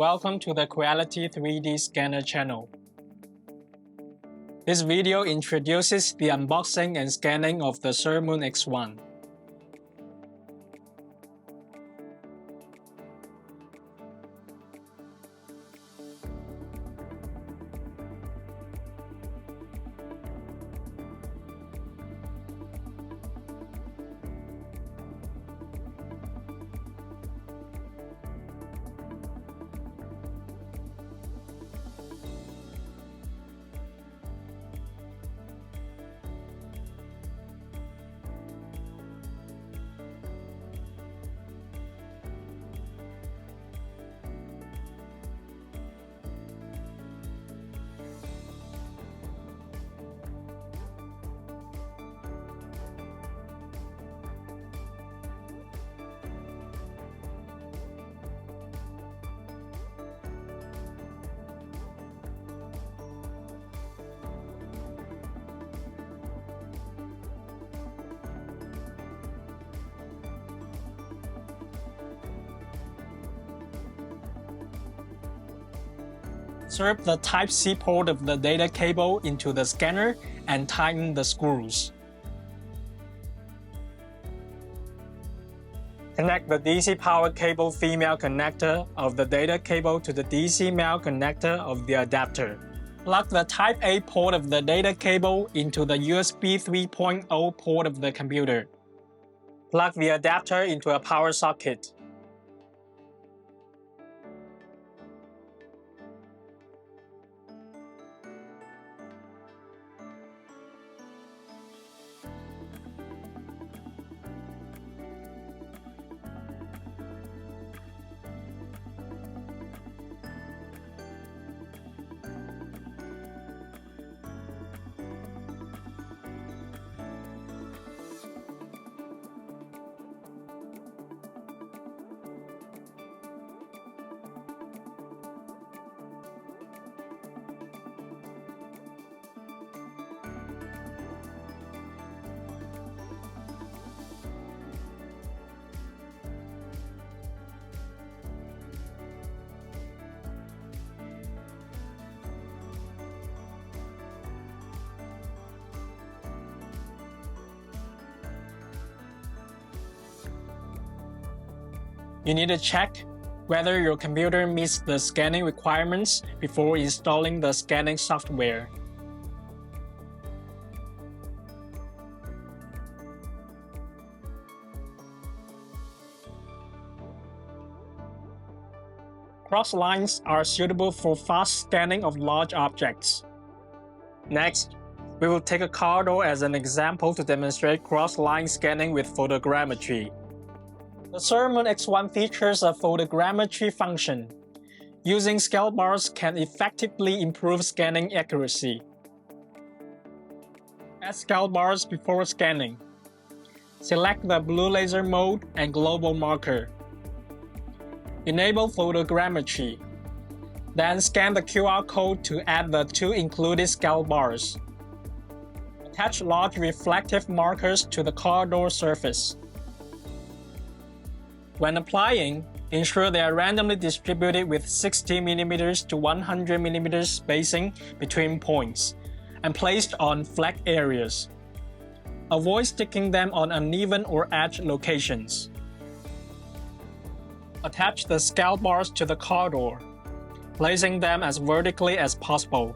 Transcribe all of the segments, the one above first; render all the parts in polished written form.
Welcome to the Creality 3D Scanner channel. This video introduces the unboxing and scanning of the Sermoon X1. Insert the Type-C port of the data cable into the scanner and tighten the screws. Connect the DC power cable female connector of the data cable to the DC male connector of the adapter. Plug the Type-A port of the data cable into the USB 3.0 port of the computer. Plug the adapter into a power socket. You need to check whether your computer meets the scanning requirements before installing the scanning software. Cross lines are suitable for fast scanning of large objects. Next, we will take a corridor as an example to demonstrate cross-line scanning with photogrammetry. The Sermoon X1 features a photogrammetry function. Using scale bars can effectively improve scanning accuracy. Add scale bars before scanning. Select the blue laser mode and global marker. Enable photogrammetry. Then scan the QR code to add the two included scale bars. Attach large reflective markers to the corridor surface. When applying, ensure they are randomly distributed with 60 mm to 100 mm spacing between points and placed on flat areas. Avoid sticking them on uneven or edge locations. Attach the scale bars to the corridor, placing them as vertically as possible.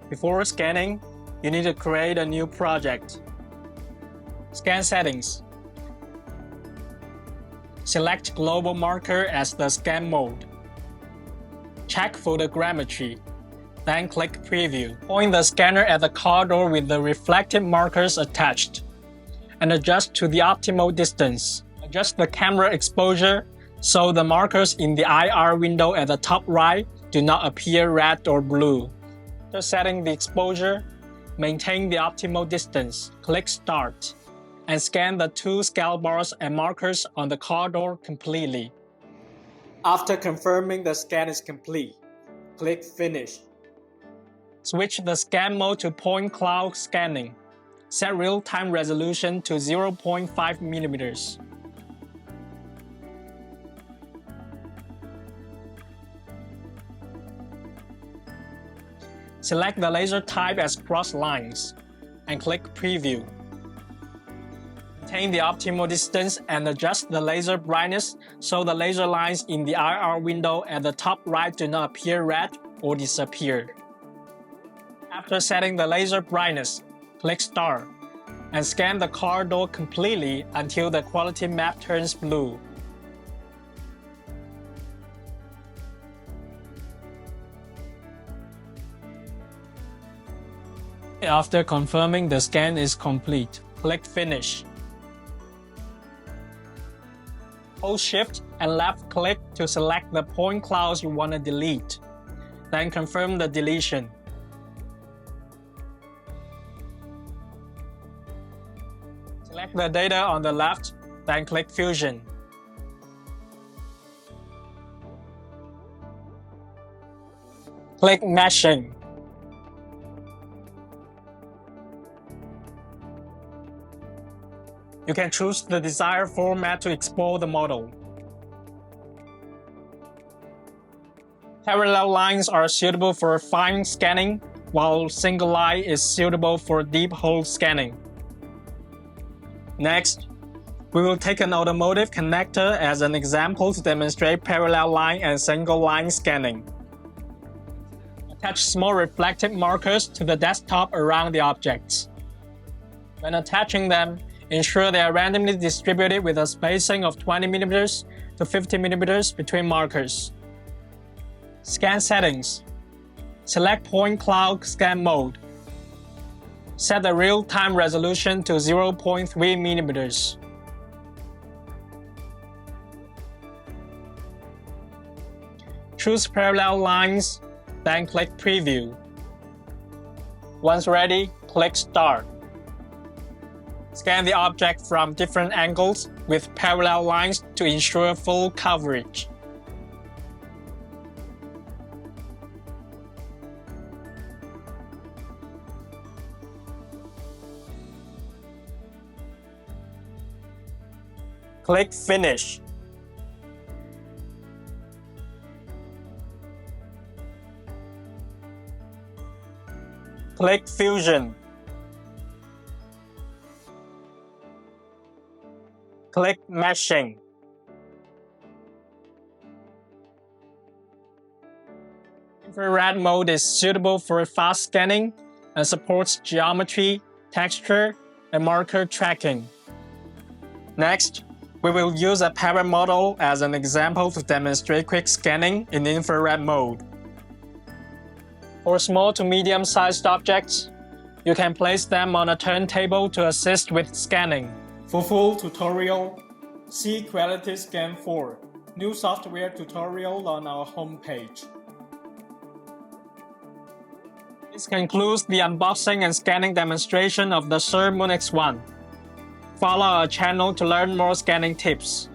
Before scanning, you need to create a new project. Scan settings. Select global marker as the scan mode. Check photogrammetry, then click preview. Point the scanner at the corridor with the reflective markers attached, and adjust to the optimal distance. Adjust the camera exposure so the markers in the IR window at the top right do not appear red or blue. After setting the exposure, maintain the optimal distance, click Start, and scan the two scale bars and markers on the corridor completely. After confirming the scan is complete, click Finish. Switch the scan mode to point cloud scanning. Set real-time resolution to 0.5 mm. Select the laser type as cross lines and click Preview. Maintain the optimal distance and adjust the laser brightness so the laser lines in the IR window at the top right do not appear red or disappear. After setting the laser brightness, click Start and scan the car door completely until the quality map turns blue. After confirming the scan is complete, click Finish. Hold Shift and left click to select the point clouds you want to delete. Then confirm the deletion. Select the data on the left, then click Fusion. Click Meshing. You can choose the desired format to export the model. Parallel lines are suitable for fine scanning, while single line is suitable for deep hole scanning. Next, we will take an automotive connector as an example to demonstrate parallel line and single line scanning. Attach small reflective markers to the desktop around the objects. When attaching them, ensure they are randomly distributed with a spacing of 20 mm to 50 mm between markers. Scan settings. Select Point Cloud Scan Mode. Set the real-time resolution to 0.3 mm. Choose parallel lines, then click Preview. Once ready, click Start. Scan the object from different angles with parallel lines to ensure full coverage. Click Finish. Click Fusion. Click Meshing. Infrared mode is suitable for fast scanning and supports geometry, texture, and marker tracking. Next, we will use a parent model as an example to demonstrate quick scanning in infrared mode. For small to medium-sized objects, you can place them on a turntable to assist with scanning. For full tutorial, see Creality Scan 4, new software tutorial on our homepage. This concludes the unboxing and scanning demonstration of the Sermoon X1. Follow our channel to learn more scanning tips.